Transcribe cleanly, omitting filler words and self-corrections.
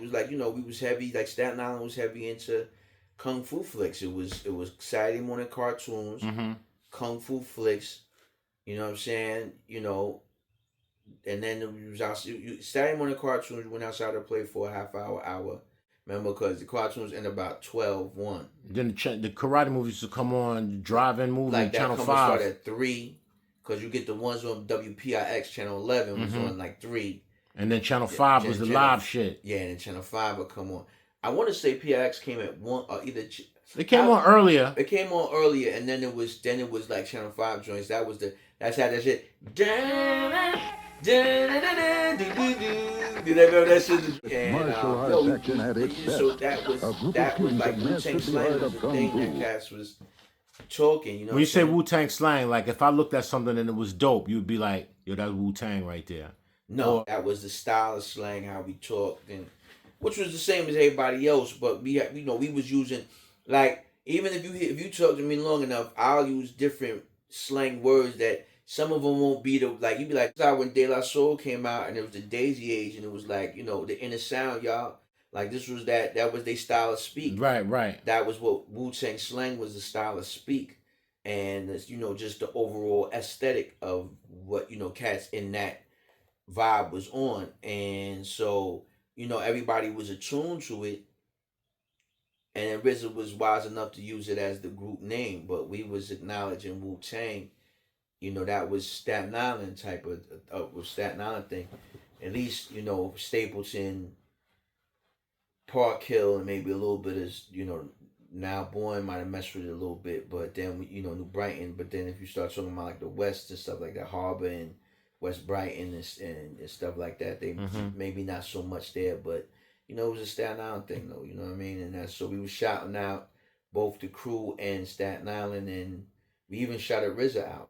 was like, we was heavy, like Staten Island was heavy into kung fu flicks. It was Saturday morning cartoons, Mm-hmm. kung fu flicks. You know what I'm saying? And then it was out, Saturday morning cartoons went outside to play for a half hour. Remember, because the cartoons end about 12, 1. Then the karate movies to come on, drive-in movie, Like that Channel come and start 5. at 3, because you get the ones on WPIX channel 11 was Mm-hmm. on like 3. And then Channel Yeah, 5 was the live shit. yeah, and then channel 5 would come on. I want to say PIX came at 1 or either. It came How on earlier. it came on earlier, and then it was like channel 5 joints. That's how that shit. Did I remember that shit? And Martial arts action at its so best. that was A group that of was kings like have Wu-Tang mastered the Clan art was of the kung thing that fu. cats was talking. You know When you what say I'm saying? Wu-Tang slang, like if I looked at something and it was dope, you'd be like, yo, that's Wu-Tang right there. No, that was the style of slang, how we talked, and which was the same as everybody else. But we was using, like, even if you talk to me long enough, I'll use different slang words that some of them won't be you'd be like, when De La Soul came out and it was the Daisy Age and it was like, the inner sound, y'all. Like this was that was their style of speak. Right, right. That was what Wu-Tang slang was, the style of speak. And it's, just the overall aesthetic of what, cats in that vibe was on. And so, everybody was attuned to it. And then RZA was wise enough to use it as the group name, but we was acknowledging Wu Tang. That was Staten Island type of Staten Island thing. At least, Stapleton, Park Hill, and maybe a little bit of, now Boyne might have messed with it a little bit, but then, New Brighton. But then if you start talking about like the West and stuff like that, Harbor and West Brighton and stuff like that, they maybe not so much there, but it was a Staten Island thing though, you know what I mean? And that's so we was shouting out both the crew and Staten Island, and we even shouted RZA out.